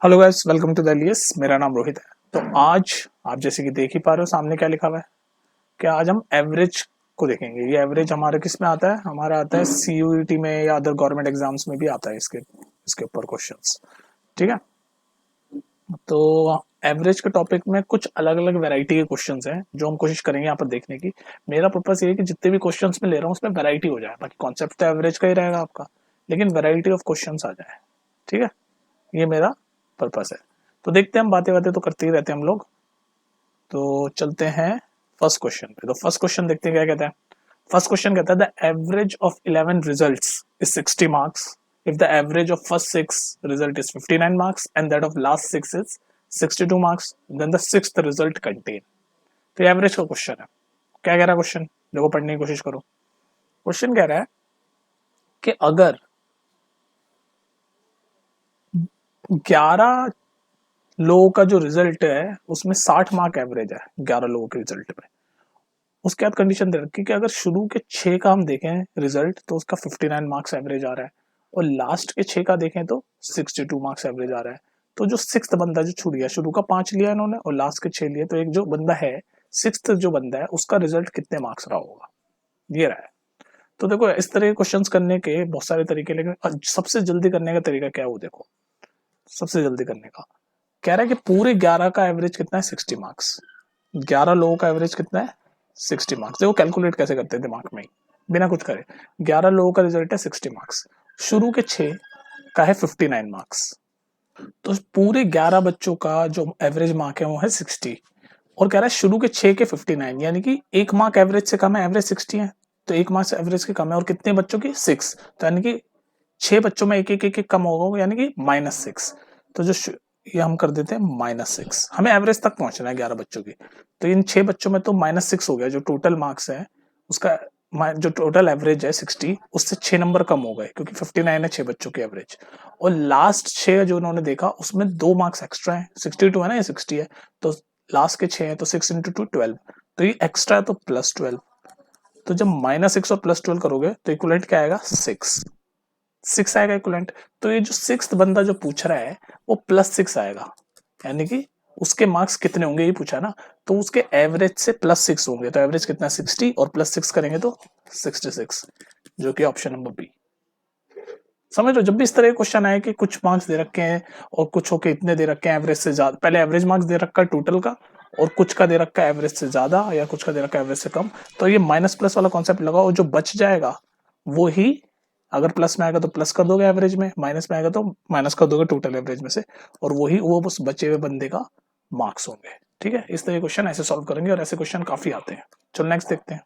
Hello guys, welcome to the Alias. मेरा नाम रोहित है। तो आज आप जैसे कि देख ही पा रहे हो सामने क्या लिखा हुआ है कि आज हम एवरेज को देखेंगे। ये एवरेज हमारे किस में आता है? हमारा आता है सीयूईटी में या अदर गवर्नमेंट एग्जाम्स में भी आता है इसके ऊपर क्वेश्चंस। ठीक है। तो एवरेज के टॉपिक में कुछ अलग अलग वैरायटी के क्वेश्चंस हैं जो हम कोशिश करेंगे यहाँ पर देखने की। मेरा पर्पस ये है कि जितने भी क्वेश्चंस मैं ले रहा हूँ उसमें वैरायटी हो जाए। बाकी कॉन्सेप्ट तो एवरेज का ही रहेगा आपका, लेकिन वैरायटी ऑफ क्वेश्चंस आ जाए। ठीक है, ये मेरा पर्पस है। तो देखते हैं, हम बातें बातें तो करते ही रहते हैं हम लोग। तो चलते हैं फर्स्ट क्वेश्चन पे। तो फर्स्ट क्वेश्चन देखते हैं क्या कहता है। फर्स्ट क्वेश्चन कहता है the average of 11 results is 60 marks if the average of first 6 result is 59 marks and that of last 6 is 62 marks, then the sixth result contain। तो एवरेज का क्वेश्चन है। क्या कह रहा है क्वेश्चन? देखो, पढ़ने की कोशिश करो। क्वेश्चन कह रहा है कि अगर 11 लोगों का जो रिजल्ट है उसमें 60 मार्क एवरेज है 11 लोगों के रिजल्ट में, उसके बाद कंडीशन दे रखी कि अगर शुरू के 6 का हम देखें रिजल्ट तो उसका 59 मार्क्स एवरेज आ रहा है और लास्ट के 6 का देखें तो 62 मार्क्स एवरेज आ रहा है। तो जो सिक्स्थ बंदा जो छूट गया, शुरू का 5 लिया इन्होंने और लास्ट के 6 लिए, तो एक जो बंदा है सिक्स्थ जो बंदा है उसका रिजल्ट कितने मार्क्स रहा होगा, ये रहा है। तो देखो, इस तरह के क्वेश्चंस करने के बहुत सारे तरीके, लेकिन सबसे जल्दी करने का तरीका क्या है वो देखो। सबसे जल्दी करने का कह रहा है कि पूरे 11 का एवरेज कितना है? 60 मार्क्स। 11 लोगों का एवरेज कितना है? 60 मार्क्स। देखो कैलकुलेट कैसे करते हैं दिमाग में ही, बिना कुछ करे। 11 लोगों का रिजल्ट है 60 मार्क्स, शुरू के 6 का है 59 मार्क्स। तो पूरे 11 बच्चों का जो एवरेज मार्क है वो है 60, और कह रहा है शुरू के 6 के 59, यानी कि एक मार्क एवरेज से कम है। एवरेज 60 है तो एक मार्क्स एवरेज के कम है, और कितने बच्चों की? 6। तो यानी कि 6 बच्चों में एक एक एक एक कम होगा, यानी कि -6। तो जो ये हम कर देते हैं -6। हमें एवरेज तक पहुंचना है 11 बच्चों की। तो इन 6 बच्चों में तो -6 हो गया, जो टोटल मार्क्स है उसका। जो टोटल एवरेज है 60, उससे 6 नंबर कम हो गए क्योंकि 59 है 6 बच्चों की एवरेज। और लास्ट 6 जो उन्होंने देखा उसमें 2 मार्क्स एक्स्ट्रा है। 62 है ना, ये 60 है, तो लास्ट के 6 है तो 6 इंटू 2 12। तो ये एक्स्ट्रा है तो +12। तो जब -6 और +12 करोगे तो इक्वलेंट क्या आएगा? 6 आएगा इक्वलेंट। तो ये जो सिक्स्थ बंदा जो पूछ रहा है वो +6 आएगा, यानी कि उसके मार्क्स कितने होंगे ये पूछा ना। तो उसके एवरेज से +6 होंगे, तो एवरेज कितना? 60, और +6 करेंगे तो 66, जो कि ऑप्शन नंबर बी। समझ लो, जब भी इस तरह के क्वेश्चन आए कि कुछ मार्क्स दे रखे हैं और कुछ होके इतने दे रखे हैं एवरेज से ज्यादा, पहले एवरेज मार्क्स दे रखा है टोटल का, और कुछ का दे रखा है एवरेज से ज्यादा या कुछ का दे रखा है एवरेज से कम, तो ये माइनस प्लस वाला कॉन्सेप्ट लगाओ और जो बच जाएगा वो ही, अगर प्लस में आएगा तो प्लस कर दोगे एवरेज में, माइनस में आएगा तो माइनस कर दोगे टोटल एवरेज में से, और वही वो बस बचे हुए बंदे का मार्क्स होंगे। ठीक है, इस तरह के क्वेश्चन ऐसे सॉल्व करेंगे और ऐसे क्वेश्चन काफी आते हैं। चलो नेक्स्ट देखते हैं।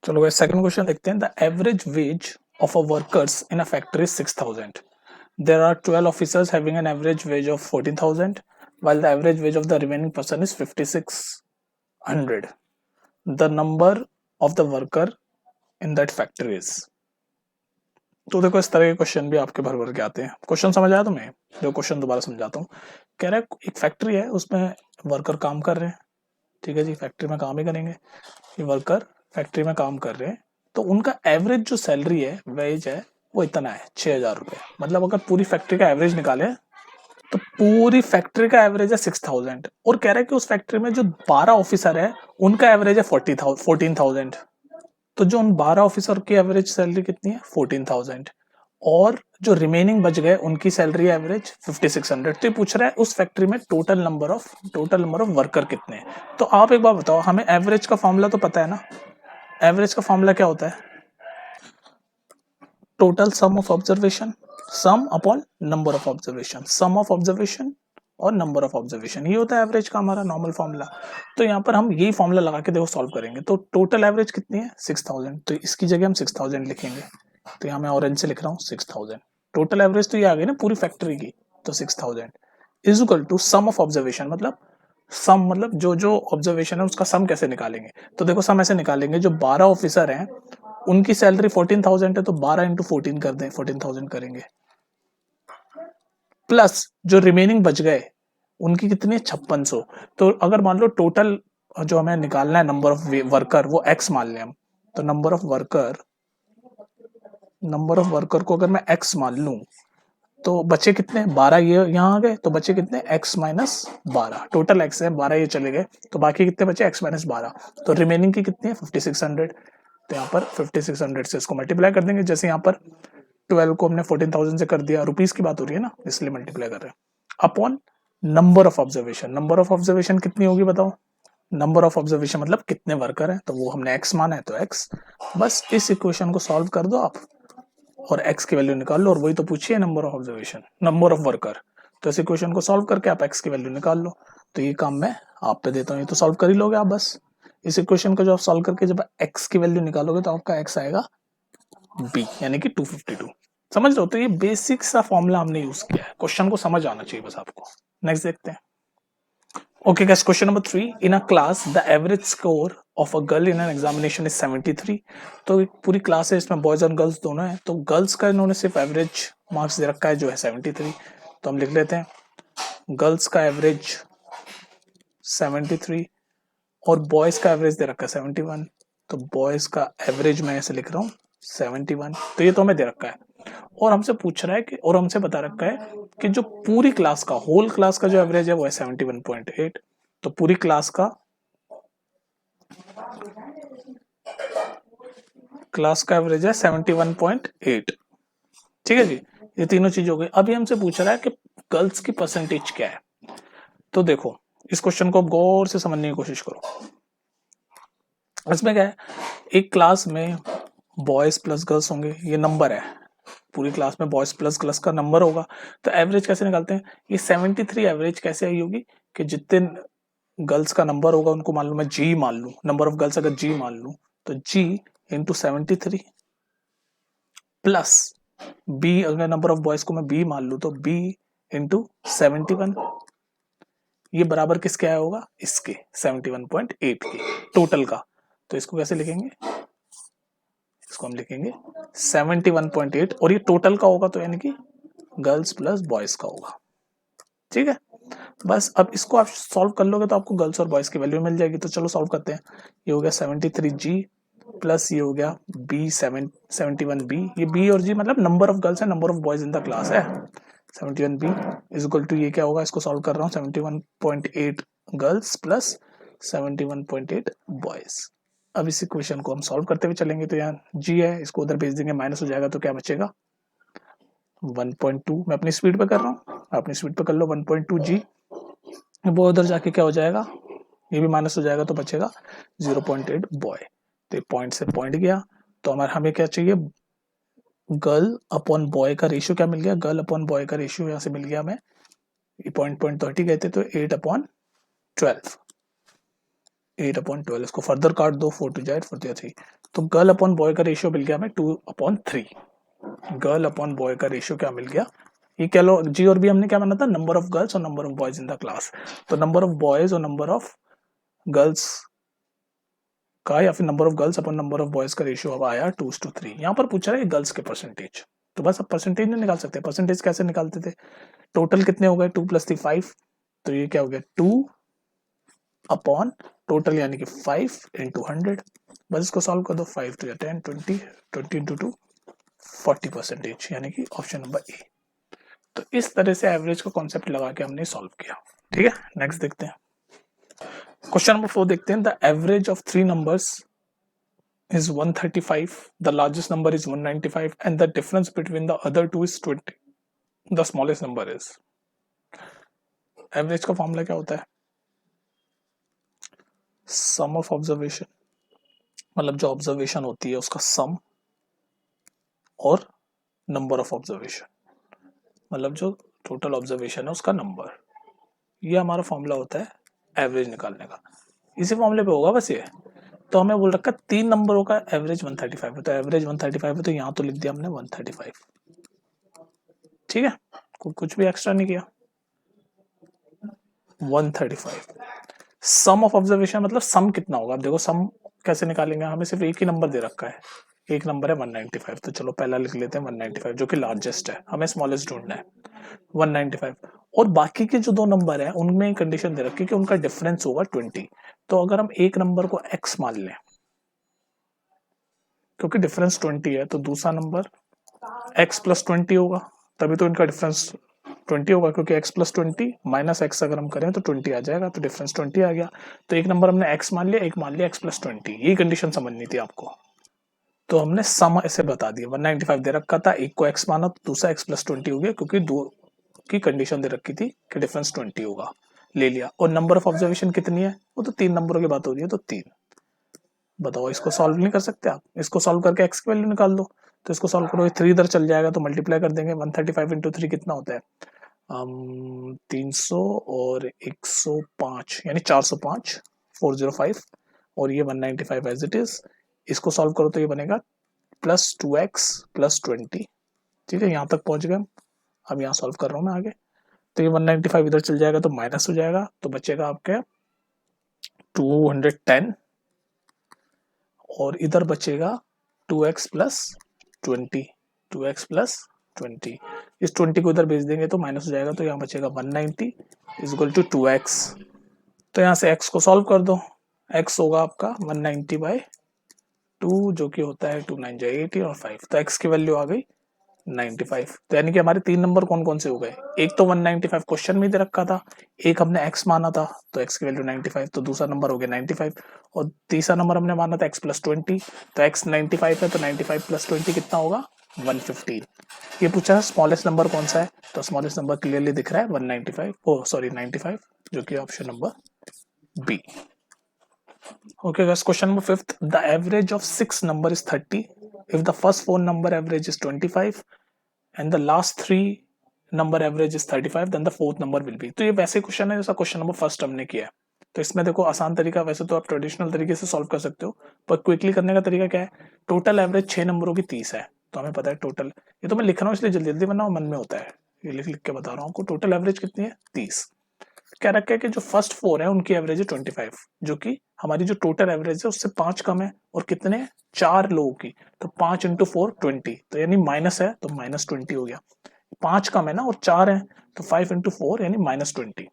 चलो भाई, सेकंड क्वेश्चन देखते हैं। The average wage of a workers in a factory is 6,000. There are 12 officers having an average wage of 14,000, while the average wage of the remaining person is 5,600. The number of the worker in that factory is। तो देखो, इस तरह के question भी आपके भर भर के आते हैं। क्वेश्चन समझ आया तुम्हें? जो क्वेश्चन दोबारा समझाता हूँ। कह रहा है एक फैक्ट्री है, उसमें वर्कर काम कर रहे हैं। ठीक है जी, फैक्ट्री में काम ही करेंगे। ये वर्कर फैक्ट्री में काम कर रहे हैं, तो उनका एवरेज जो सैलरी है, वेज है, वो इतना है 6,000 रुपए। मतलब अगर पूरी फैक्ट्री का एवरेज निकाले तो पूरी फैक्ट्री का एवरेज है 6,000, और कह रहा है कि उस फैक्ट्री में जो 12 ऑफिसर है उनका एवरेज है 14,000। तो जो उन 12 ऑफिसर की एवरेज सैलरी कितनी है? 14,000, और जो रिमेनिंग बच गए उनकी सैलरी एवरेज 5,600। तो ये पूछ रहा है उस फैक्ट्री में टोटल नंबर ऑफ वर्कर कितने हैं। तो आप एक बार बताओ, हमें एवरेज का फॉर्मूला तो पता है ना। एवरेज का फॉर्मूला क्या होता है? Total sum of observation, sum upon number of observation, sum of observation और नंबर ऑफ ऑब्जर्वेशन, ये होता है एवरेज का हमारा नॉर्मल फॉर्मूला। तो यहाँ पर हम यही फॉर्मूला लगा के देखो सॉल्व करेंगे। तो टोटल एवरेज कितनी है? 6,000, तो इसकी जगह हम 6,000 लिखेंगे। तो यहाँ मैं ऑरेंज से लिख रहा हूँ 6,000। टोटल एवरेज तो ये आ गई ना पूरी फैक्ट्री की, तो 6,000 is equal to sum of observation, मतलब सम मतलब जो जो ऑब्जर्वेशन है उसका सम कैसे निकालेंगे। तो देखो, सम ऐसे निकालेंगे, जो 12 ऑफिसर हैं उनकी सैलरी 14,000 है, तो 12 इंटू 14 कर दें, 14,000 करेंगे, प्लस जो रिमेनिंग बच गए उनकी कितनी है? 5600। तो अगर मान लो टोटल जो हमें निकालना है नंबर ऑफ वर्कर, वो एक्स मान लें हम। तो नंबर ऑफ वर्कर को अगर मैं एक्स मान लूं, तो बचे कितने 12, ये यहाँ आ गए, तो बचे कितने x माइनस 12, टोटल x है 12, ये चले गए, तो बाकी कितने बचे x माइनस 12, तो रिमेनिंग की कितनी है 5600। तो यहाँ पर 5600 से इसको मल्टीप्लाई कर देंगे, जैसे यहाँ पर 12 को हमने 14,000 से कर दिया, रुपीस की बात हो रही है ना, इसलिए मल्टीप्लाई कर रहे हैं, upon number of observation. Number of observation कितनी होगी बताओ, नंबर ऑफ ऑब्जर्वेशन मतलब कितने वर्कर हैं, तो वो हमने x माना है तो x, बस इस इक्वेशन को सॉल्व कर दो आप और x की वैल्यू निकाल लो, और वही तो पूछिए number of observation, number of worker, तो इस इक्वेशन को सॉल्व करके आप x की वैल्यू निकाल लो। तो ये काम मैं आप पे देता हूँ, ये तो सॉल्व कर ही लोगे आप, बस इस इक्वेशन को जो आप सॉल्व करके जब x की वैल्यू निकालोगे तो आपका x आएगा b, यानी कि 252। समझ रहे हो, तो ये बेसिक सा फॉर्मूला हमने यूज किया है, क्वेश्चन को समझ आना चाहिए बस आपको। नेक्स्ट देखते हैं। Okay guys, question number 3. In a class, the average score of a girl in an examination is 73. तो एक पूरी क्लास है, इसमें बॉयज और गर्ल्स दोनों हैं, तो गर्ल्स का इन्होंने सिर्फ एवरेज मार्क्स दे रखा है जो है 73, तो हम लिख लेते हैं गर्ल्स का एवरेज 73 और बॉयज का एवरेज दे रखा है 71, तो बॉयज का एवरेज मैं ऐसे लिख रहा हूँ 71, तो ये तो हमें दे रखा है, और हमसे पूछ रहा है कि, और हमसे बता रखा है कि जो पूरी क्लास का, होल क्लास का जो एवरेज है वो है 71.8, तो पूरी क्लास का एवरेज है 71.8। ठीक है जी, ये तीनों चीज हो गई। अभी हमसे पूछ रहा है कि गर्ल्स की परसेंटेज क्या है, तो देखो इस क्वेश्चन को गौर से समझने की कोशिश करो। इसमें क्या है, एक क्लास में बॉयज प्लस गर्ल्स होंगे, ये नंबर है, पूरी क्लास में बॉयज प्लस गर्ल्स का नंबर होगा, तो एवरेज कैसे निकालते हैं, ये 73 एवरेज कैसे आई होगी कि जितने गर्ल्स का नंबर होगा उनको मान लो मैं जी मान लूं, नंबर ऑफ गर्ल्स अगर जी मान लूं तो जी इंटू 73 प्लस बी, अगर नंबर ऑफ बॉयज को मैं बी मान लूं तो बी इंटू 71, ये बराबर किसके आया होगा, इसके 71.8 के टोटल का। तो इसको कैसे लिखेंगे, इसको हम लिखेंगे 71.8, और ये टोटल का होगा तो यानी कि गर्ल्स प्लस बॉयज का होगा। ठीक है, बस अब इसको आप सॉल्व कर लोगे तो आपको गर्ल्स और बॉयज की वैल्यू मिल जाएगी। तो चलो सॉल्व करते हैं। ये हो गया 73G प्लस ये हो गया B 71B, ये B और G मतलब नंबर ऑफ गर्ल्स है, number of boys in the class है। 71B इज इक्वल टू, ये क्या होगा, इसको सॉल्व कर रहा हूँ, 71.8 गर्ल्स प्लस 71.8 बॉयज। अब इस इक्वेशन को हम सॉल्व करते हुए चलेंगे, तो यहाँ G है, इसको उधर भेज देंगे, माइनस हो जाएगा, तो क्या बचेगा 1.2, मैं अपनी स्पीड पे कर रहा हूँ, अपनी स्पीड पे कर लो, 1.2G, वो उधर जाके क्या हो जाएगा, ये भी माइनस हो जाएगा, तो बचेगा 0.8 बॉय। तो पॉइंट से पॉइंट गया, तो हमारे हमें क्या चाहिए, गर्ल अपॉन बॉय का रेशियो क्या मिल गया, गर्ल अपॉन बॉय का रेशियो यहाँ से मिल गया हमें, ये पॉइंट 30 गए थे तो 8/12, 8/12, इसको फर्दर काट दो, 4 टू जाए 4 तो गर्ल अपॉन बॉय का रेशियो मिल गया हमें 2/3, गर्ल अपॉन बॉय का रेशियो क्या मिल गया, ये क्या लो, जी और बी हमने क्या माना था, नंबर ऑफ गर्ल्स और number of boys in the class, तो नंबर ऑफ बॉयज और नंबर ऑफ गर्ल्स का या फिर number of girls upon number of boys का रेशियो अब आया 2:3। यहाँ पर पूछा है गर्ल्स के परसेंटेज, तो बस अब परसेंटेज नहीं निकाल सकते, परसेंटेज कैसे निकालते थे, टोटल कितने हो गए 2 + 3 5, तो ये क्या हो गया 2 अपॉन टोटल यानी कि 5 × 100, बस इसको सॉल्व कर दो, 5 × 10 20, 20 × 2 40%, यानी कि ऑप्शन नंबर ए। तो इस तरह से एवरेज का कॉन्सेप्ट लगा के हमने सॉल्व किया। ठीक है, नेक्स्ट देखते हैं। क्वेश्चन नंबर 4 देखते हैं। The average of 3 numbers is 135, the largest number is 195 and the difference between the other two is 20, the smallest number is। Average का फॉर्मूला क्या होता है, सम ऑफ ऑब्जर्वेशन, मतलब जो ऑब्जर्वेशन होती है उसका सम, और नंबर ऑफ ऑब्जर्वेशन मतलब जो टोटल ऑब्जर्वेशन है उसका नंबर, ये हमारा फॉर्मूला होता है एवरेज निकालने का। इसी फॉर्मूले पे होगा बस ये। तो हमें बोल रखा 3 नंबरों का एवरेज 135 है, तो एवरेज 135 है, तो यहाँ तो लिख दिया हमने 135। ठीक है, कुछ भी एक्स्ट्रा नहीं किया, 135। सम ऑफ ऑब्जर्वेशन मतलब सम कितना होगा, अब देखो सम कैसे निकालेंगे, हमें सिर्फ एक ही नंबर दे रखा है, एक नंबर है 195, तो चलो पहला लिख लेते हैं 195 जो कि लार्जेस्ट है, हमें स्मॉलेस्ट ढूंढना है 195, और बाकी के जो 2 नंबर है उनमें कंडीशन दे रखी है कि उनका डिफरेंस होगा 20। तो अगर हम एक नंबर को x मान लें क्योंकि डिफरेंस 20 है, तो दूसरा नंबर x + 20 होगा, तभी तो इनका डिफरेंस 20 होगा, क्योंकि x प्लस 20 माइनस एक्स अगर हम करें तो 20 आ जाएगा, तो डिफरेंस 20 आ गया। तो एक नंबर हमने x मान लिया, एक मान लिया x प्लस 20, यही कंडीशन समझनी थी आपको। तो हमने सम ऐसे बता दिया, 195 दे रखा था, एक को x माना तो दूसरा x प्लस 20 हो गया, क्योंकि दो की कंडीशन दे रखी थी कि डिफरेंस 20 होगा, ले लिया। और नंबर ऑफ ऑब्जर्वेशन कितनी है, वो तो 3 नंबरों की बात हो रही है, तो 3। बताओ, इसको सॉल्व नहीं कर सकते आप? इसको सॉल्व करके x की वैल्यू निकाल दो। तो इसको सॉल्व करो, 3 इधर चल जाएगा तो मल्टीप्लाई कर देंगे, 135 इंटू 3 कितना होता है, 300 और 105 यानी 405, 405, और ये 195 एज इट इज। इसको सॉल्व करो तो ये बनेगा प्लस 2x प्लस 20। ठीक है, यहाँ तक पहुंच गए हम। अब यहाँ सॉल्व कर रहा हूँ मैं आगे। तो ये 195 इधर चल जाएगा तो माइनस हो जाएगा, तो बचेगा आपके 210, और इधर बचेगा 2x प्लस 20, 2x प्लस 20। इस 20 को इधर भेज देंगे तो माइनस हो जाएगा, तो यहाँ बचेगा 190 इज इक्वल टू 2x। तो यहाँ से x को सॉल्व कर दो, x होगा आपका 190/2, जो कि होता है 2 9 80 और 5, तो x की वैल्यू आ गई 95। तो यानी कि हमारे 3 नंबर कौन कौन से हो गए, एक तो 195 क्वेश्चन में दे रखा था, एक हमने x माना था तो x की वैल्यू 95, तो दूसरा नंबर हो गया 95, और तीसरा नंबर हमने माना था x प्लस 20, तो x 95 है, तो 95 प्लस 20 कितना होगा, 115। ये पूछा है स्मॉलेस्ट नंबर कौन सा है, तो स्मॉलेस्ट नंबर क्लियरली दिख रहा है 195, ओ सॉरी 95, जो कि option number B. Okay guys, question number 5th. The average of 6 number is 30. If the first 4 number average is 25 and the last 3 number average is 35, then the fourth number will be. तो ये वैसे question है जैसा question number first हमने किया है। तो इसमें देखो आसान तरीका, वैसे तो आप ट्रेडिशनल तरीके से सॉल्व कर सकते हो, पर क्विकली करने का तरीका क्या है, टोटल एवरेज 6 नंबरों की 30 है, तो हमें पता है टोटल, ये तो मैं लिख रहा हूँ इसलिए जल्दी जल्दी, वरना मन में होता है, ये लिख लिख के बता रहा हूँ आपको। टोटल एवरेज कितनी है, 30। क्या रखा है कि जो फर्स्ट 4 है उनकी एवरेज है 25, जो कि हमारी जो टोटल एवरेज है उससे 5 कम है, और कितने 4 लोगों की, तो 5 इंटू 4 20, तो यानी माइनस है तो माइनस 20 हो गया। 5 कम है ना और 4 है, तो 5 इंटू 4 यानी माइनस 20।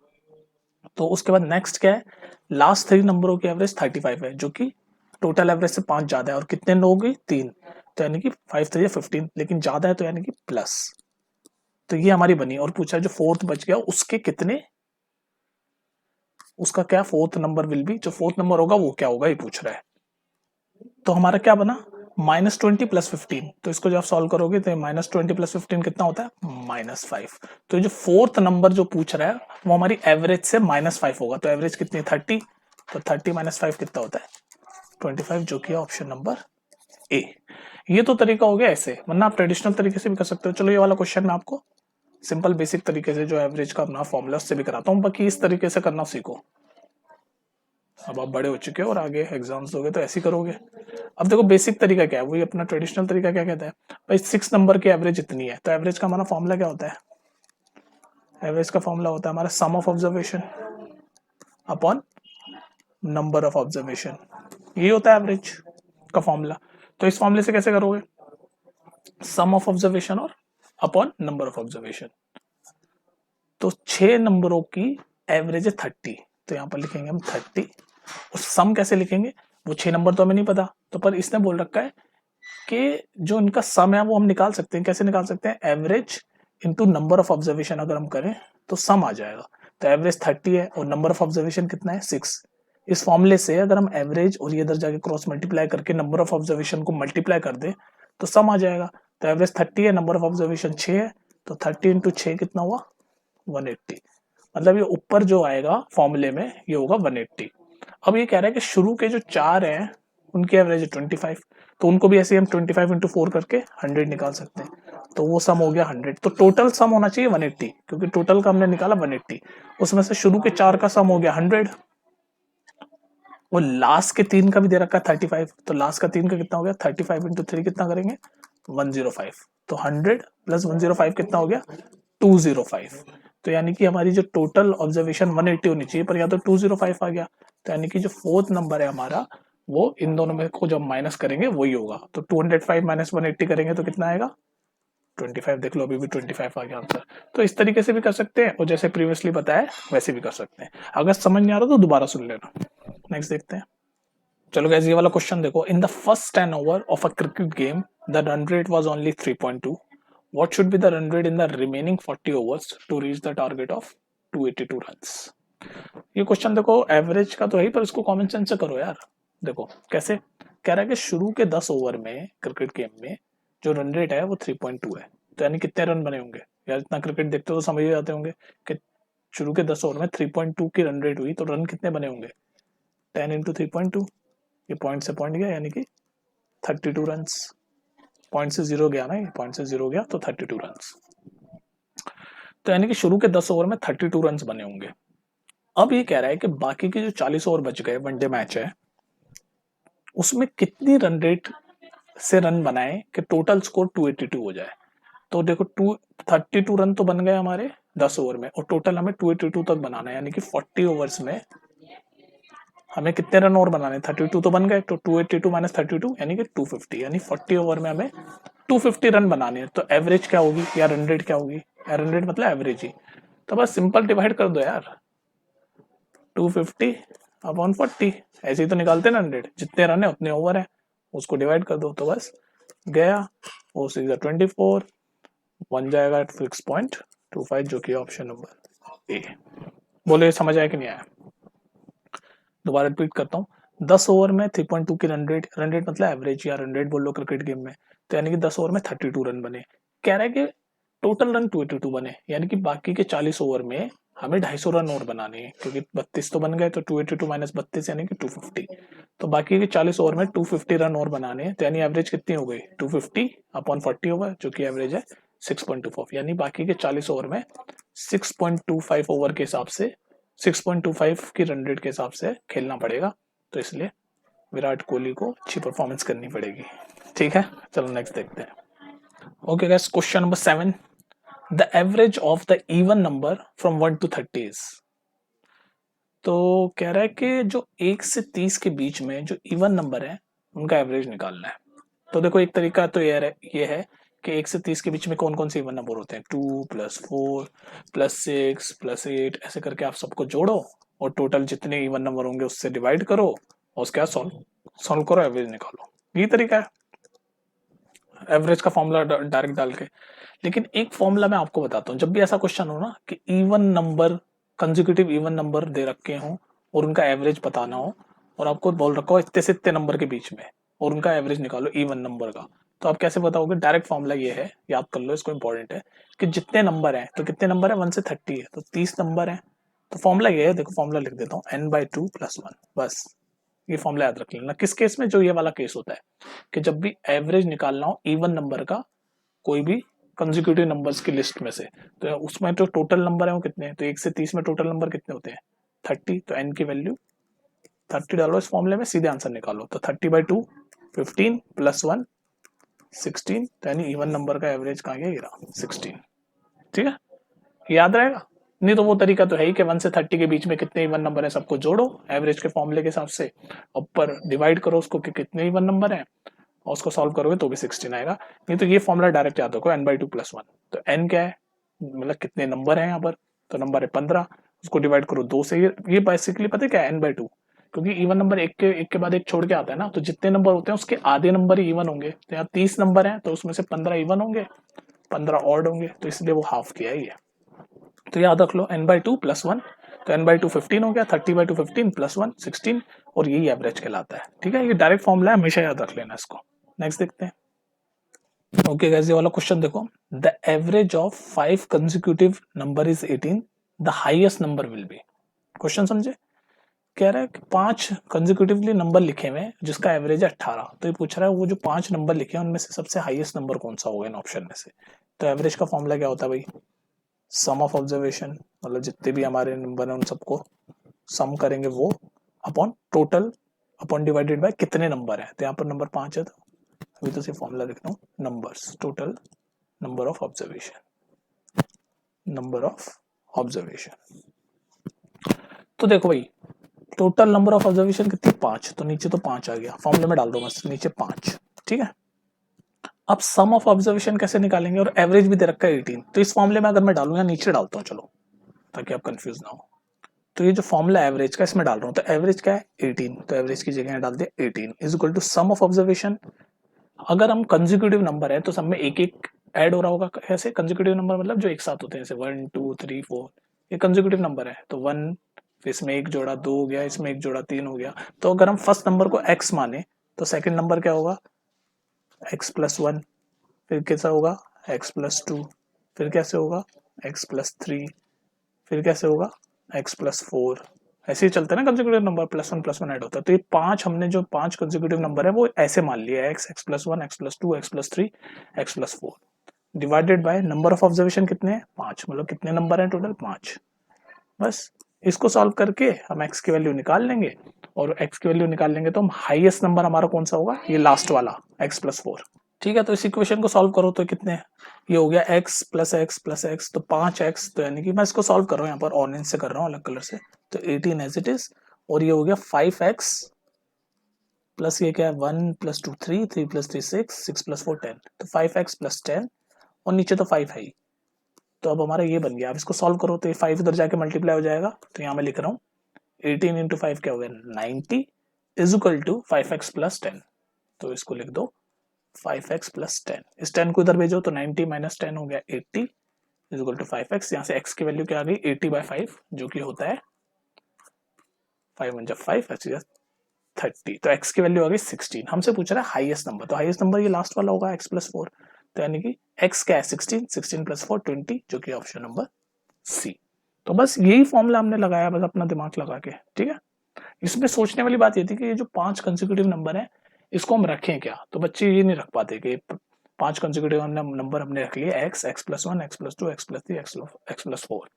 तो उसके बाद नेक्स्ट क्या है, लास्ट 3 नंबरों की एवरेज 35 है, जो कि टोटल एवरेज से 5 ज्यादा है, और कितने लोग हैं 3, तो यानी कि 5 3 15, लेकिन ज्यादा है तो यानी कि प्लस। तो ये हमारी बनी, और पूछा जो फोर्थ बच गया उसके कितने, उसका क्या फोर्थ नंबर विल बी, जो फोर्थ नंबर होगा वो क्या होगा, ये पूछ रहा है। तो हमारा क्या बना, -20 प्लस 15, तो इसको जब आप सॉल्व करोगे तो -20 प्लस 15 कितना होता है, -5। तो ये जो फोर्थ नंबर जो पूछ रहा है वो हमारी एवरेज से -5 होगा, तो एवरेज कितनी है 30, तो 30 - 5 कितना होता है 25, जो कि ऑप्शन नंबर ए। ये तो तरीका हो गया ऐसे, वरना आप ट्रेडिशनल तरीके से भी कर सकते हो। चलो ये वाला क्वेश्चन मैं आपको सिंपल बेसिक तरीके से जो एवरेज का अपना फॉर्मूला उससे भी कराता हूँ, बाकी इस तरीके से करना सीखो। अब आप बड़े हो चुके हो और आगे एग्जाम्स दोगे तो ऐसे ही करोगे। अब देखो बेसिक तरीका क्या है, वही अपना ट्रेडिशनल तरीका क्या कहता है, भाई 6 नंबर की एवरेज इतनी है, तो एवरेज का हमारा फॉर्मूला क्या होता है, एवरेज का फॉर्मूला होता है हमारा sum of observation upon number of observation, ये होता है एवरेज का फॉर्मूला। तो इस फॉर्मूले से कैसे करोगे, सम ऑफ ऑब्जर्वेशन और अपॉन नंबर ऑफ ऑब्जर्वेशन। तो 6 नंबरों की एवरेज है 30, तो यहाँ पर लिखेंगे हम 30, और सम कैसे लिखेंगे, वो 6 नंबर तो हमें नहीं पता, तो पर इसने बोल रखा है कि जो इनका सम है वो हम निकाल सकते हैं। कैसे निकाल सकते हैं, average into number of observation अगर हम करें तो सम आ जाएगा। तो एवरेज 30 है और नंबर ऑफ ऑब्जर्वेशन कितना है 6। इस फॉर्मूले से अगर हम एवरेज और ये इधर जाके क्रॉस मल्टीप्लाई करके नंबर ऑफ ऑब्जर्वेशन को मल्टीप्लाई कर दे तो सम आ जाएगा। तो एवरेज 30 है, नंबर ऑफ ऑब्जर्वेशन 6 है, तो 30 इंटू 6 कितना हुआ 180। मतलब ये ऊपर जो आएगा फॉर्मूले में ये होगा 180। अब ये कह रहा है कि शुरू के जो 4 हैं उनकी एवरेज है 25, तो उनको भी ऐसे हम 25 इंटू 4 करके 100 निकाल सकते हैं, तो वो सम हो गया 100। तो टोटल सम होना चाहिए 180, क्योंकि टोटल का हमने निकाला 180, उसमें से शुरू के 4 का सम हो गया 100, वो लास्ट के 3 का भी दे रखा है 35, तो लास्ट का 3 का कितना हो गया 35 इंटू 3 कितना करेंगे 105, तो 100 प्लस 105 कितना हो गया 205। तो यानी कि हमारी जो टोटल ऑब्जर्वेशन 180 होनी चाहिए, पर यहाँ तो 205 आ गया, तो यानी कि जो फोर्थ नंबर है हमारा वो इन दोनों में को जब माइनस करेंगे वही होगा। तो 205 माइनस 180 करेंगे तो कितना आएगा 25, देख लो अभी भी 25 आ गया आंसर। तो इस तरीके से भी कर सकते हैं, और जैसे प्रीवियसली बताया वैसे भी कर सकते हैं। अगर समझ नहीं आ रहा तो दोबारा सुन लेना। नेक्स्ट देखते हैं। चलो गाइस, ये वाला क्वेश्चन देखो, in the first 10 over of a cricket game the run rate was only 3.2, What should be the run rate in the remaining 40 overs to reach the target of 282 runs? ये question देखो average का तो है ही, पर इसको common sense से करो यार। देखो कैसे कह रहा है कि शुरू के 10 ओवर में क्रिकेट गेम में जो रन रेट है वो 3.2 है, तो यानी कितने रन बने होंगे यार? इतना क्रिकेट देखते हो तो समझ ही जाते होंगे कि शुरू के 10 ओवर में 3.2 की रन रेट हुई तो रन कितने बने होंगे? 10 इंटू 3.2, ये पॉइंट से पॉइंट गया यानी कि 32 रन। पॉइंट से जीरो गया ना, ये पॉइंट से जीरो गया तो 32 रन। तो यानी कि शुरू के 10 ओवर में 32 रन बने होंगे। अब ये कह रहा है कि बाकी के जो 40 ओवर बच गए, वनडे मैच है, उसमें कितनी रन रेट से रन बनाए कि टोटल स्कोर 282 हो जाए। तो देखो 32 रन तो बन गए हमारे 10 ओवर में, और टोटल हमें 282 तक बनाना है, यानी कि 40 ओवर्स में हमें कितने रन और बनाने? 32 तो बन गए, तो 282 माइनस 32 यानी कि 250, यानी 40 ओवर में हमें 250 रन बनाने हैं। तो एवरेज क्या होगी या रन रेट क्या होगी? रन रेट मतलब एवरेज ही, तो बस सिंपल डिवाइड कर दो यार, 250 अपॉन 40, ऐसे ही तो निकालते ना रन रेट, जितने रन है उतने ओवर है, उसको डिवाइड कर दो तो बस गया। ओ 24 बन जाएगा 6.25, जो कि ऑप्शन नंबर ए। बोले समझ आया कि नहीं आया? दोबारा रिपीट करता हूँ, 10 ओवर में 3.2 की रन रेट मतलब एवरेज या रन रेट बोल लो क्रिकेट गेम में, तो यानी कि 10 ओवर में 32 रन बने। कह रहा है कि टोटल रन 282 बने, यानी कि बाकी के 40 ओवर में हमें 250 रन और बनाने हैं, क्योंकि 32 तो बन गए, तो 282 माइनस 32 यानी कि 250, तो बाकी के 40 ओवर में 250 रन और बनाने हैं। तो यानी एवरेज कितनी हो गई? 250 अपॉन 40 ओवर, जो कि एवरेज है 6.25, यानी बाकी के 40 ओवर में 6.25 ओवर के हिसाब से 6.25 की रन रेट के हिसाब से खेलना पड़ेगा। तो इसलिए विराट कोहली को अच्छी परफॉर्मेंस करनी पड़ेगी। ठीक है, चलो नेक्स्ट देखते हैं। Okay guys, question number 7, the average of the even number from 1 to 30 is. तो कह रहा है कि जो 1 से 30 के बीच में जो इवन नंबर है उनका एवरेज निकालना है। तो देखो एक तरीका तो ये है कि 1 से 30 के बीच में कौन कौन से इवन नंबर होते हैं? 2 + 4 + 6 + 8, ऐसे करके आप सबको जोड़ो और टोटल जितने इवन नंबर होंगे उससे डिवाइड करो और उसके बाद सॉल्व करो, एवरेज निकालो। ये तरीका है एवरेज का फॉर्मूला डायरेक्ट डाल के। लेकिन एक फॉर्मूला मैं आपको बताता हूँ, जब भी ऐसा क्वेश्चन हो ना कि even number, consecutive even number दे रखे हो और उनका एवरेज बताना हो, और आपको बोल रखा हो इतने से इतने नंबर के बीच में और उनका एवरेज निकालो इवन नंबर का, तो आप कैसे बताओगे? डायरेक्ट फॉर्मूला ये है, याद कर लो इसको, इंपॉर्टेंट है कि जितने नंबर है, तो कितने नंबर है? 1 से 30 है, तो 30 नंबर है। तो फॉर्मूला ये है, देखो फॉर्मूला लिख देता हूँ, n/2 + 1, बस ये फॉर्मूला याद रख लेना। किस केस में? जो ये वाला केस होता है कि जब भी एवरेज निकालना हो इवन नंबर का कोई भी कंसेक्यूटिव नंबर्स की लिस्ट में से, तो उसमें जो टोटल नंबर है वो कितने हैं? तो 1 से 30 में टोटल नंबर कितने होते हैं? 30, तो n की वैल्यू 30 डालो इस फॉर्मूले में, सीधे आंसर निकालो। तो 30/2 15 + 1 16, तो यानी इवन नंबर का एवरेज कहाँ गया? ये रहा 16। ठीक है, याद रहेगा। नहीं तो वो तरीका तो है ही कि 1 से 30 के बीच में कितने इवन नंबर है सबको जोड़ो एवरेज के फॉर्मूले के हिसाब से, ऊपर डिवाइड करो उसको कि कितने इवन नंबर है, और उसको सॉल्व करोगे तो भी 16 आएगा। नहीं तो ये फॉर्मूला डायरेक्ट याद रखो, n/2 + 1। तो n क्या है? मतलब कितने नंबर है यहाँ पर? तो नंबर है 15, उसको डिवाइड करो 2 से। ये बेसिकली पता है क्या है? n/2, क्योंकि इवन नंबर एक के बाद एक छोड़ के आता है ना, तो जितने नंबर होते हैं उसके आधे नंबर ही इवन होंगे। तो यहाँ 30 नंबर है, तो उसमें से 15 इवन होंगे, 15 ऑड होंगे, तो इसलिए वो हाफ किया ही है। तो याद रख लो n/2 + 1, तो n/2 15 हो गया, 30/2 15 + 1 16, और यही एवरेज कहलाता है। ठीक है, ये डायरेक्ट फॉर्मूला है, हमेशा याद रख लेना इसको। नेक्स्ट देखते हैं। ओके गाइस, ये वाला क्वेश्चन देखो, the average of 5 consecutive number is 18, the highest number will be. Question समझे? कह रहा है कि 5 कंसेक्यूटिवली नंबर लिखे हुए हैं जिसका एवरेज है 18, तो ये पूछ रहा है वो जो 5 नंबर लिखे हैं उनमें से सबसे हाईएस्ट नंबर कौन सा होगा इन ऑप्शन में से। तो एवरेज का फॉर्मूला क्या होता है भाई? सम ऑफ ऑब्जर्वेशन, मतलब जितने भी हमारे नंबर हैं उन सबको सम करेंगे वो, upon total, upon divided by कितने नंबर है। तो यहाँ पर नंबर 5 है, तो अभी तो सिर्फ फॉर्मूला लिखता हूँ, numbers, total number of observation, number of observation. तो देखो भाई, टोटल नंबर ऑफ ऑब्जर्वेशन कितनी? 5, तो नीचे तो 5 आ गया, फॉर्मूले में डाल दो बस नीचे 5। ठीक है, अब सम ऑफ ऑब्जर्वेशन कैसे निकालेंगे? और एवरेज भी दे रखा है 18, तो इस फॉर्मूले में अगर मैं डालूं या नीचे डालता हूँ, चलो ताकि आप कंफ्यूज ना हो। तो ये जो फॉर्मूला एवरेज का इसमें डाल रहा हूँ, तो एवरेज क्या है? 18, तो एवरेज की जगह डाल दिया 18 is equal to sum of observation. अगर हम कंसेक्यूटिव नंबर है तो सब में एक एक ऐड हो रहा होगा ऐसे कंसेक्यूटिव नंबर, मतलब जो एक साथ होते हैं, जैसे 1 2 3 4, ये कंसेक्यूटिव नंबर है, तो 1 फिर इसमें एक जोड़ा 2 हो गया, इसमें एक जोड़ा 3 हो गया। तो अगर हम फर्स्ट नंबर को x माने तो सेकंड नंबर क्या होगा, x प्लस 1, फिर कैसा होगा x प्लस 2, फिर कैसे होगा x प्लस 3, फिर कैसे होगा x प्लस 4। ऐसे ही चलता है ना consecutive number, plus one add होता है। तो ये पांच, हमने जो पांच कंसेक्यूटिव नंबर है वो ऐसे मान लिया है, x plus 1, x plus 2, x plus 3, x plus 4 divided by number of observation कितने हैं, 5, मतलब कितने नंबर हैं टोटल, 5। बस इसको सॉल्व करके हम x की वैल्यू निकाल लेंगे, और x की वैल्यू निकाल लेंगे तो हम हाईएस्ट नंबर हमारा कौन सा होगा, ये लास्ट वाला x प्लस 4। ठीक है, तो इस इक्वेशन को सॉल्व करो तो कितने, ये हो गया x plus x plus x, तो 5x, तो यानी कि मैं इसको सॉल्व कर रहा हूँ यहाँ पर ऑरेंज से कर रहा हूँ अलग कलर से, तो 18 एज इट इज। और ये हो गया 5x प्लस ये क्या है 1 प्लस 2 3, 3 प्लस 3 6, 6 प्लस 4 10, तो 5x प्लस 10, और नीचे तो 5 है ही। तो अब हमारा ये बन गया, अब इसको सॉल्व करो तो ये 5 इधर जाके मल्टीप्लाई हो जाएगा, तो यहाँ मैं लिख रहा हूँ 18 इंटू 5 क्या हो गया 90 is equal to 5x plus 10। तो इसको लिख दो 5x प्लस 10, इस 10 को इधर भेजो तो 90 माइनस 10 हो गया 80 इज इक्वल टू 5x। यहाँ से x की वैल्यू क्या आ गई 80 बाई 5, जो कि होता है 5 वन जब 5 ऐसे 30, तो x की वैल्यू आ गई 16। हमसे पूछ रहा है हाईएस्ट नंबर, तो हाईएस्ट नंबर ये लास्ट वाला होगा x प्लस 4, तो यानी कि x क्या है 16, 16 प्लस 4 20, जो कि ऑप्शन नंबर सी। तो बस यही फॉर्मूला हमने लगाया, बस अपना दिमाग लगा के, ठीक है। इसमें सोचने वाली बात ये थी कि ये जो 5 कंसेक्यूटिव नंबर है इसको हम रखें क्या, तो बच्चे ये नहीं रख पाते कि 5 कंसेक्यूटिव नंबर हमने रख लिए x, x plus 1, x plus 2, x plus 3, x plus 4।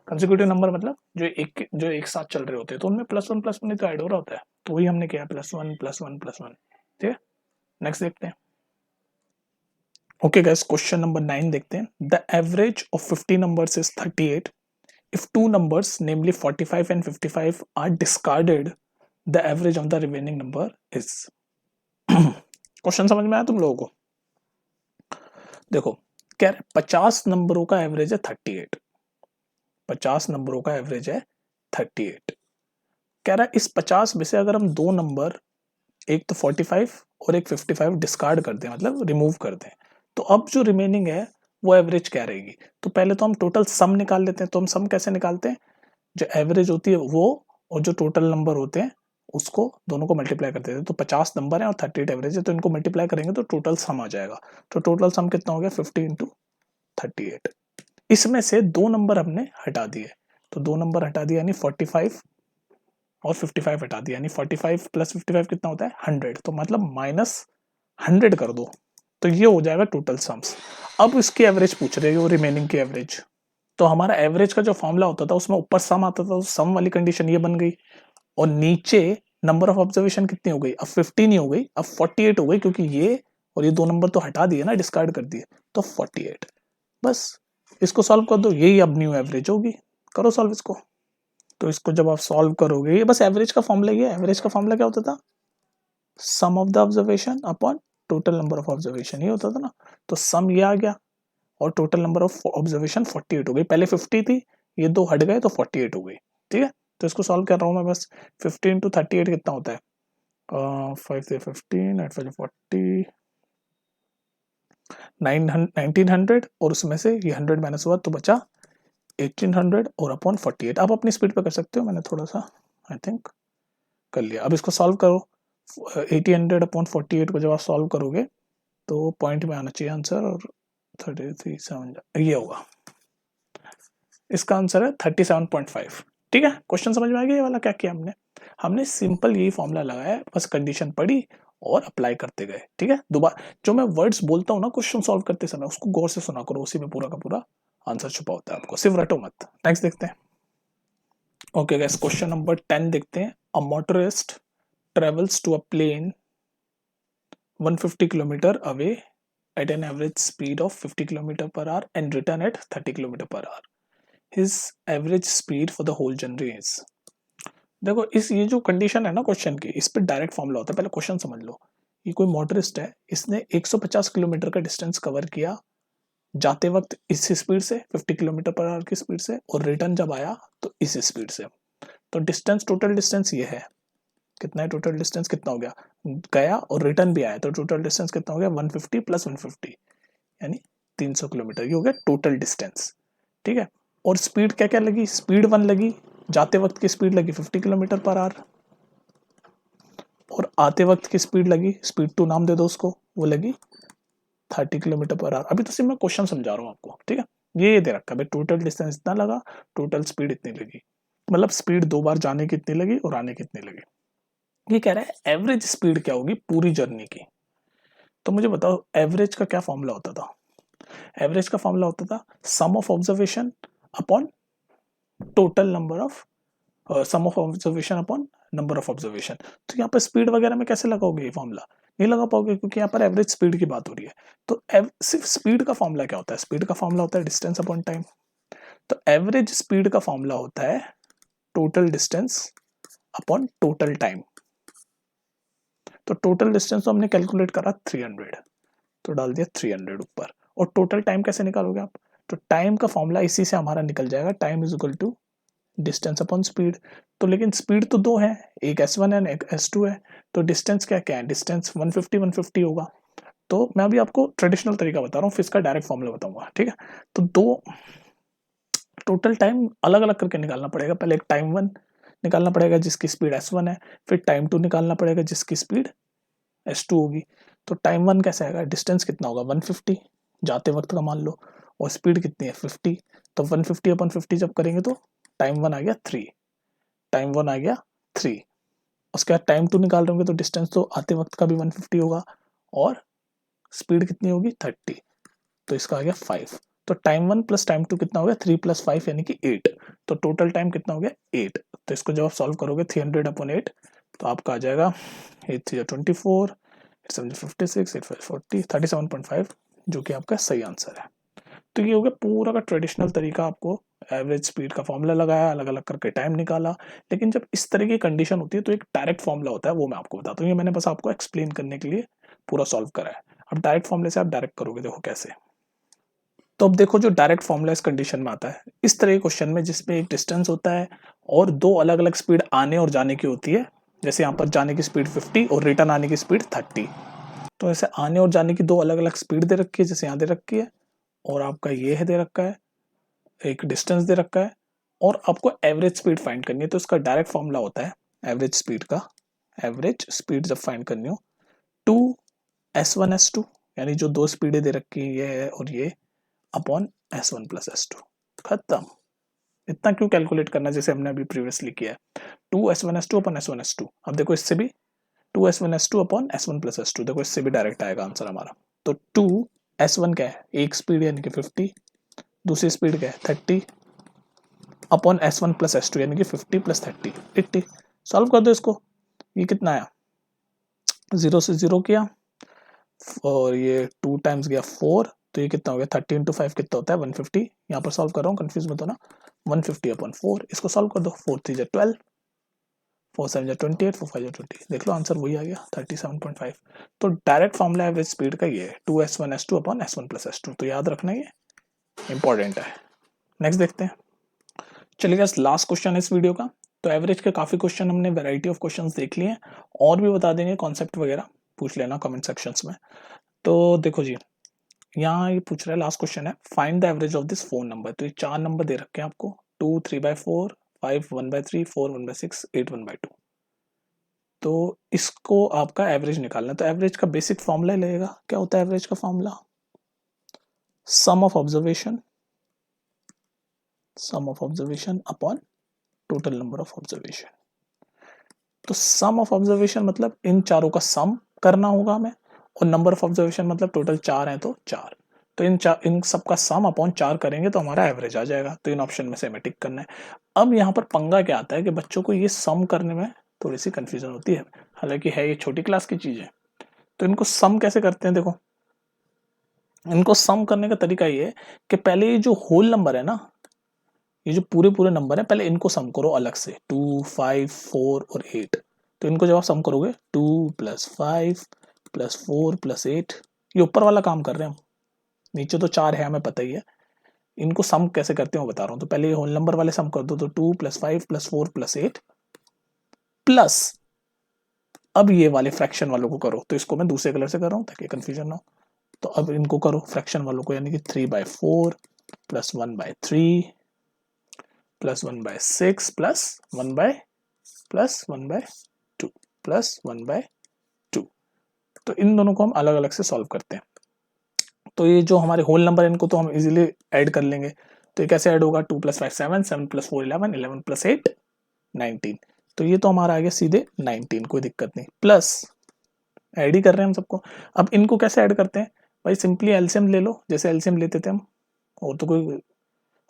Consecutive number मतलब जो एक साथ चल रहे होते हैं, तो उनमें प्लस वन ही तो ऐड हो रहा होता है, तो वही हमने किया plus one plus one plus one. ठीक है, नेक्स्ट देखते हैं। ओके गाइस, क्वेश्चन नंबर 9 देखते हैं। The average of 50 numbers is 38 if two numbers namely 45 and 55 are discarded, the average of the remaining number is। Question समझ में आया तुम लोगों को? देखो क्या 50 नंबरों का एवरेज है 38, 50 नंबरों का एवरेज है 38। कह रहा है इस 50 में से अगर हम दो नंबर, एक तो 45 और एक 55 डिस्कार्ड कर दें, मतलब रिमूव कर दें, तो अब जो रिमेनिंग है वो एवरेज क्या रहेगी। तो पहले तो हम टोटल सम निकाल लेते हैं। तो हम सम कैसे निकालते हैं, जो एवरेज होती है वो और जो टोटल नंबर होते हैं उसको दोनों को मल्टीप्लाई कर देते हैं। तो 50 नंबर है और 38 एवरेज है, तो इनको मल्टीप्लाई करेंगे तो टोटल सम आ जाएगा। तो टोटल सम कितना हो गया 50 इंटू 38। इसमें से दो नंबर हमने हटा दिए, तो दो नंबर हटा दिया यानी 45 और 55 हटा दिया, यानी 45 प्लस 55 कितना होता है 100, तो मतलब माइनस 100 कर दो, तो ये हो जाएगा टोटल सम्स। अब इसकी एवरेज पूछ रहे हो, रिमेनिंग की एवरेज। तो हमारा एवरेज का जो फॉर्मूला होता था उसमें ऊपर सम आता था, तो सम वाली कंडीशन ये बन गई, और नीचे नंबर ऑफ ऑब्जर्वेशन कितनी हो गई, अब 50 नहीं हो गई, अब 48 हो गई, क्योंकि ये और ये दो नंबर तो हटा दिए ना, डिस्कार्ड कर दिए, तो 48। बस इसको सॉल्व कर दो, यही अब न्यू एवरेज होगी। करो सॉल्व इसको। तो इसको जब आप सॉल्व करोगे, ये बस एवरेज का फॉर्मूला, ये एवरेज का फॉर्मूला क्या होता था, sum of the observation upon total number of observation, ये होता था ना। तो सम ये आ गया और टोटल नंबर ऑफ ऑब्जर्वेशन 48 हो गई, पहले 50 थी, ये दो हट गए तो 48 हो गई। ठीक है, तो इसको सॉल्व कर रहा हूँ मैं बस। 50 इंटू 38 कितना होता है, 5 से 15, 8 5 40, 1900, और उसमें से ये 100 माइनस हुआ तो बचा 1800 और अपॉन 48। आप अपनी स्पीड पे कर सकते हो, मैंने थोड़ा सा आई थिंक कर लिया। अब इसको सॉल्व करो, 1800 अपॉन 48 को जब आप सॉल्व करोगे तो पॉइंट में आना चाहिए आंसर, और 33 ये होगा, इसका आंसर है 37.5। ठीक है, क्वेश्चन समझ में आ गया ये वाला क्या किया हमने। हमने सिंपल यही फॉर्मूला लगाया, बस कंडीशन पढ़ी और अप्लाई करते गए। ठीक है, दोबारा जो मैं वर्ड्स बोलता हूँ ना क्वेश्चन सॉल्व करते समय, उसको गौर से सुना करो, उसी में पूरा का पूरा आंसर छुपा होता है, आपको सिर्फ रटो मत। नेक्स्ट देखते हैं। ओके गाइस, क्वेश्चन नंबर 10 देखते हैं। अ motorist travels to a plane 150 km away at an average speed of 50 km per hour and return at 30 km per hour. His average speed for the whole journey is। देखो इस ये जो condition है ना question की, इस पे direct formula होता है, पहले क्वेश्चन समझ लो। ये कोई मोटरिस्ट है, इसने 150 किलोमीटर का डिस्टेंस कवर किया जाते वक्त इस स्पीड से 50 किलोमीटर पर आवर की स्पीड से, और रिटर्न जब आया तो इस स्पीड से। तो डिस्टेंस, टोटल डिस्टेंस ये है, कितना है टोटल डिस्टेंस, कितना हो गया, गया और रिटर्न भी आया, तो टोटल डिस्टेंस कितना हो गया 150 प्लस 150 यानी 300 किलोमीटर, ये हो गया टोटल डिस्टेंस, ठीक है। और स्पीड क्या क्या लगी, स्पीड 1 लगी, जाते वक्त की स्पीड लगी 50 किलोमीटर पर आवर, और आते वक्त की स्पीड लगी, स्पीड 2 नाम दे दो उसको, वो लगी 30 किलोमीटर पर आवर। अभी तो सिर्फ मैं क्वेश्चन समझा रहा हूँ आपको, ठीक है। ये दे रखा है भाई, टोटल डिस्टेंस इतना लगा, टोटल स्पीड इतनी लगी, मतलब स्पीड 2 बार जाने की इतनी लगी और आने की इतनी लगी। ये कह रहा है एवरेज स्पीड क्या होगी पूरी जर्नी की। तो मुझे बताओ एवरेज का क्या फॉर्मूला होता था। एवरेज का फॉर्मूला होता था sum of observation upon total number of, sum of observation upon number of observation. तो यहाँ पर स्पीड वगैरह में कैसे लगाओगे ये फॉर्मूला, नहीं लगा पाओगे, क्योंकि यहाँ पर एवरेज स्पीड की बात हो रही है। तो सिर्फ स्पीड का फॉर्मूला क्या होता है, स्पीड का फॉर्मूला होता है डिस्टेंस अपॉन टाइम। तो एवरेज स्पीड का फॉर्मूला होता है total distance upon total time. तो टोटल डिस्टेंस तो हमने कैलकुलेट करा 300, तो डाल दिया 300 ऊपर। और टोटल टाइम कैसे निकालोगे आप, तो टाइम का फॉर्मूला इसी से हमारा निकल जाएगा, time is equal to distance upon speed. तो लेकिन स्पीड तो दो है, एक s1 है एक s2 है, तो डिस्टेंस क्या क्या है, डिस्टेंस 150 होगा। तो मैं अभी आपको ट्रेडिशनल तरीका बता रहा हूँ, फिर इसका डायरेक्ट फॉर्मूला बताऊंगा, ठीक है। तो दो टोटल टाइम अलग अलग करके निकालना पड़ेगा। पहले एक टाइम 1 निकालना पड़ेगा जिसकी स्पीड s1 है, फिर टाइम 2 निकालना पड़ेगा जिसकी स्पीड s2 होगी। तो टाइम 1 कैसे आएगा, डिस्टेंस कितना होगा 150 जाते वक्त का मान लो, और स्पीड कितनी है 50। तो 150 अपन 50 जब करेंगे तो टाइम 1 आ गया 3, टाइम 1 आ गया 3। उसके बाद टाइम 2 निकाल रहे होंगे तो डिस्टेंस तो आते वक्त का भी 150 होगा, और स्पीड कितनी होगी 30, तो इसका आ गया 5। तो टाइम 1 प्लस टाइम 2 कितना हो गया 3 प्लस 5 यानी कि 8। तो टोटल टाइम कितना हो गया 8। तो इसको जब आप सॉल्व करोगे 300 अपॉन 8, तो आपका आ जाएगा 8 3 24, 8 7 56, 8 5 40, 37.5, जो कि आपका सही आंसर है। तो ये हो गया पूरा का ट्रेडिशनल तरीका, आपको एवरेज स्पीड का फॉर्मूला लगाया, अलग अलग करके टाइम निकाला। लेकिन जब इस तरह की कंडीशन होती है तो एक डायरेक्ट फॉर्मूला होता है, वो मैं आपको बताता हूँ। ये मैंने बस आपको एक्सप्लेन करने के लिए पूरा सॉल्व करा है। अब डायरेक्ट फॉर्मूले से आप डायरेक्ट करोगे, देखो कैसे। तो अब देखो जो डायरेक्ट फॉर्मूला इस कंडीशन में आता है, इस तरह के क्वेश्चन में जिसमें एक डिस्टेंस होता है और दो अलग अलग स्पीड आने और जाने की होती है, जैसे यहाँ पर जाने की स्पीड 50 और रिटर्न आने की स्पीड 30। तो ऐसे आने और जाने की दो अलग अलग स्पीड दे रखी है, जैसे यहाँ दे रखी है, और आपका ये है दे रखा है, एक डिस्टेंस दे रखा है, और आपको एवरेज स्पीड फाइंड करनी है। तो इसका डायरेक्ट फॉर्मूला होता है एवरेज स्पीड का, एवरेज स्पीड जब फाइंड करनी हो, 2s1s2, यानी जो दो स्पीडें दे रखी है ये है और ये, अपॉन s1 प्लस s2, खत्म। इतना क्यों कैलकुलेट करना, जैसे हमने अभी प्रीवियसली किया है, 2s1s2 अपॉन s1s2। अब देखो इससे भी 2s1s2 upon s1 plus s2, देखो इससे भी डायरेक्ट आएगा आंसर हमारा। तो 2s1 क्या है, एक स्पीड यानी कि 50, दूसरी स्पीड क्या है 30, अपॉन s1 प्लस s2 यानी कि 50 प्लस 30 80। सॉल्व कर दो इसको, ये कितना आया, 0 से 0 किया, और ये 2 टाइम्स गया 4, तो ये कितना हो गया 30 इंटू 5 कितना होता है 150। यहाँ पर सॉल्व कर रहा हूँ, कंफ्यूज मत होना, 150 अपॉन 4, इसको सॉल्व कर दो, 4 3 12, 4 7 28, 4 5 20, देख लो आंसर वही आ गया 37.5। तो डायरेक्ट फॉर्मूला एवरेज स्पीड का ये है 2s1s2 upon s1 plus s2, तो याद रखना ये इंपॉर्टेंट है। नेक्स्ट देखते हैं, चलिए गाइस लास्ट क्वेश्चन है इस वीडियो का। तो एवरेज के काफी क्वेश्चन हमने वैरायटी ऑफ क्वेश्चंस देख लिए हैं, और भी बता देंगे कॉन्सेप्ट वगैरह, पूछ लेना कमेंट सेक्शंस में। तो देखो जी, यहाँ ये पूछ रहा है, लास्ट क्वेश्चन है, find the average of this phone number. तो ये 4 नंबर दे रखे हैं आपको, 2 3/4, 5 1/3, 4 1/6, 8 1/2। तो इसको आपका एवरेज निकालना है। तो एवरेज का बेसिक फॉर्मूला लगेगा, क्या होता है एवरेज का formula, sum of observation, sum of observation upon total number of observation. तो सम ऑफ ऑब्जर्वेशन मतलब इन चारों का सम करना होगा हमें, और नंबर ऑफ ऑब्जर्वेशन मतलब टोटल 4 हैं तो 4। तो इन सब का सम अपॉन 4 करेंगे तो हमारा एवरेज आ जाएगा। तो इन ऑप्शन में से हमें टिक करना है। अब यहाँ पर पंगा क्या आता है कि बच्चों को ये सम करने में थोड़ी सी कंफ्यूजन होती है, हालांकि है ये छोटी क्लास की चीज है। तो इनको सम कैसे करते हैं, देखो इनको सम करने का तरीका ये है कि पहले ये जो होल नंबर है ना, ये जो पूरे पूरे नंबर है, पहले इनको सम करो अलग से, 2 5 4 और 8। तो इनको जब आप सम करोगे 2 + 5 + 4 + 8, ये ऊपर वाला काम कर रहे हैं हम, नीचे तो 4 है हमें पता ही है। इनको सम कैसे करते हैं वो बता रहा हूँ। तो पहले ये होल नंबर वाले सम कर दो, तो 2 + 5 + 4 + 8 प्लस, अब ये वाले फ्रैक्शन वालों को करो। तो इसको मैं दूसरे कलर से कर रहा हूँ ताकि कंफ्यूजन ना हो। तो अब इनको करो फ्रैक्शन वालों को, यानी कि 3/4 प्लस 1/3 प्लस 1/6 प्लस 1/2 प्लस 1/2। तो इन दोनों को हम अलग अलग से सॉल्व करते हैं। तो ये जो हमारे होल नंबर है इनको तो हम इजीली ऐड कर लेंगे। तो ये कैसे ऐड होगा, 2 + 5 7, 7 + 4 11, 11 + 8 19। तो ये तो हमारा आ गया सीधे 19, कोई दिक्कत नहीं, प्लस ऐड ही कर रहे हैं हम सबको। अब इनको कैसे ऐड करते हैं भाई, सिंपली एलसीएम ले लो, जैसे एलसीएम लेते थे हम, और तो कोई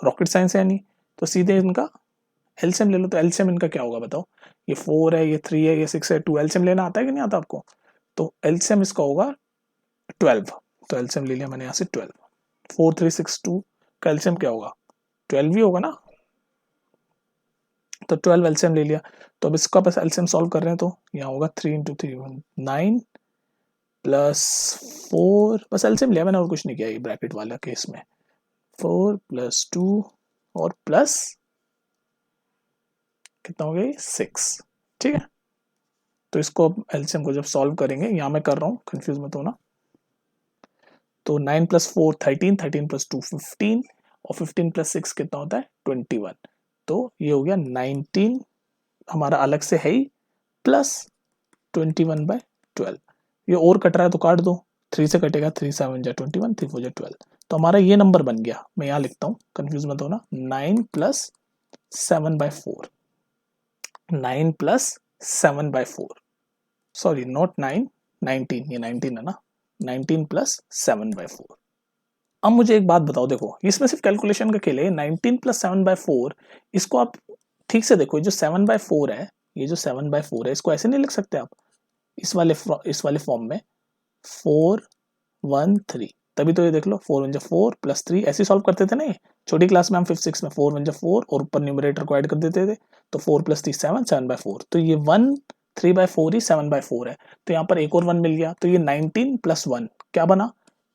रॉकेट साइंस है नहीं, तो सीधे इनका एलसीएम ले लो। तो एलसीएम इनका क्या होगा बताओ, ये 4 है, ये 3 है, ये 6 है, 2 एलसीएम लेना आता है कि नहीं आता आपको, तो एलसीएम इसका होगा 12। तो एलसीएम ले लिया मैंने यहाँ से 12, 4 3 6 2 का एलसीएम क्या होगा, 12 ही होगा ना, तो 12 एलसीएम ले लिया। तो अब इसका बस एलसीएम सॉल्व कर रहे हैं, तो यहाँ होगा 3 × 3 9 प्लस 4, बस एलसीएम लिया मैंने और कुछ नहीं किया ये ब्रैकेट वाला केस में, 4 + 2 और प्लस कितना हो गया 6, ठीक है। तो इसको अब एलसीएम को जब सॉल्व करेंगे, यहाँ मैं कर रहा हूँ, कंफ्यूज मत होना, तो 9 + 4 13, 13 + 2 15 और 15 + 6 कितना होता है 21। तो ये हो गया 19 हमारा अलग से है ही, प्लस 21/12। ये और कट रहा है तो काट दो, 3 से कटेगा, 3 7 जा 21, 3 4 जा 12। तो हमारा ये नंबर बन गया, मैं यहाँ लिखता हूँ, कंफ्यूज मत होना, 9 + 7/4, 9 + 7/4, सॉरी नॉट 9, 19, ये 19 है ना, 19 + 7/4। अब मुझे एक बात बताओ, देखो इसमें सिर्फ कैलकुलेशन का खेल है, 19 + 7/4, इसको आप ठीक से देखो, जो 7/4 है, ये जो 7/4 है, इसको ऐसे नहीं लिख सकते आप, इस वाले फॉर्म में 4 1 3, तभी तो ये देख लो 4 1 जा 4 प्लस 3, ऐसे सॉल्व करते थे ना ये छोटी क्लास में, हम 5th 6th में 4 1 जा 4 और ऊपर न्यूमरेटर को ऐड कर देते थे, तो 4 + 3 7, 7/4। तो ये 1 3/4 ही 7/4 है, तो यहाँ पर एक और 1 मिल गया, तो ये 19 + 1 क्या बना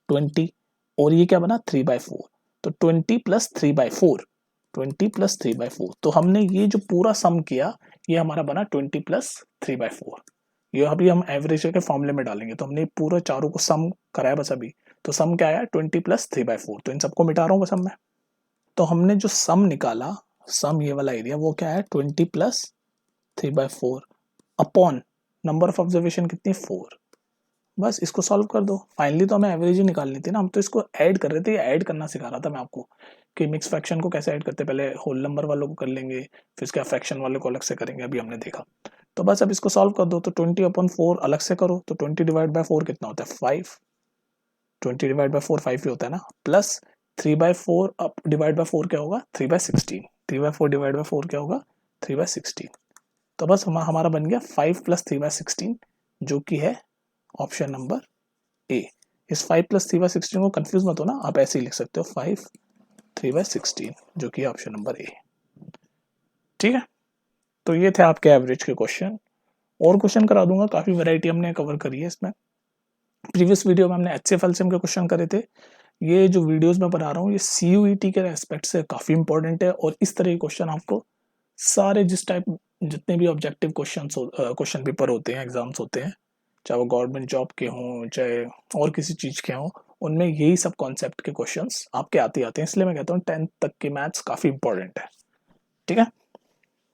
20, और ये क्या बना 3/4, तो 20 + 3/4, 20 + 3/4। तो हमने ये जो पूरा सम किया, ये हमारा बना 20 + 3/4। ये अभी हम एवरेज के फॉर्मूले में डालेंगे, तो हमने पूरा चारों को सम कराया बस अभी। तो सम क्या आया 20 + 3/4, तो इन सबको मिटा रहा हूँ बस अब मैं। तो हमने जो सम निकाला, सम ये वाला एरिया, वो क्या है 20 + 3/4 अपॉन नंबर ऑफ ऑब्जर्वेशन कितनी 4, बस इसको सॉल्व कर दो। फाइनली तो हमें एवरेज ही निकालनी थी ना, हम तो इसको ऐड कर रहे थे, ये ऐड करना सिखा रहा था मैं आपको कि मिक्स फ्रैक्शन को कैसे ऐड करते हैं, पहले होल नंबर वालों को कर लेंगे, फिर इसके फ्रैक्शन वाले को अलग से करेंगे, अभी हमने देखा। तो बस अब इसको सॉल्व कर दो, तो 20/4 अलग से करो, तो 20/4 कितना होता है 5, 20/4 5 ही होता है ना, प्लस 3/4 अब /4 क्या होगा 3/16, 3/4 क्या होगा 3/16। तो बस हमारा बन गया 5 + 3/16, जो कि है ऑप्शन नंबर ए। इस 5 + 3/16 को कंफ्यूज मत हो ना, आप ऐसे ही लिख सकते हो 5 3/16, जो कि ऑप्शन नंबर ए, ठीक है। तो ये थे आपके एवरेज के क्वेश्चन, और क्वेश्चन करा दूंगा, काफी वैरायटी हमने कवर करी है इसमें। प्रीवियस वीडियो में हमने HCF एलसीएम के क्वेश्चन करे थे, ये जो वीडियोस में बना रहा हूँ ये CUET के रेस्पेक्ट से काफी इंपॉर्टेंट है, और इस तरह के क्वेश्चन आपको सारे जितने भी ऑब्जेक्टिव क्वेश्चन पेपर होते हैं, एग्जाम्स होते हैं, चाहे वो गवर्नमेंट जॉब के हों चाहे और किसी चीज के हों, उनमें यही सब कॉन्सेप्ट के क्वेश्चंस आपके आते हैं, इसलिए मैं कहता हूँ 10th तक की मैथ्स काफी इंपॉर्टेंट है, ठीक है।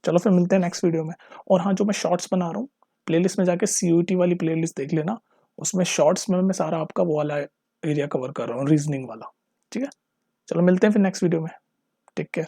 चलो फिर मिलते हैं नेक्स्ट वीडियो में। और हाँ, जो मैं शॉर्ट्स बना रहा हूँ, प्लेलिस्ट में जाके CUET वाली प्लेलिस्ट देख लेना, उसमें शॉर्ट्स में मैं सारा आपका वो वाला एरिया कवर कर रहा हूँ, रीजनिंग वाला, ठीक है। चलो मिलते हैं फिर नेक्स्ट वीडियो में, टेक केयर।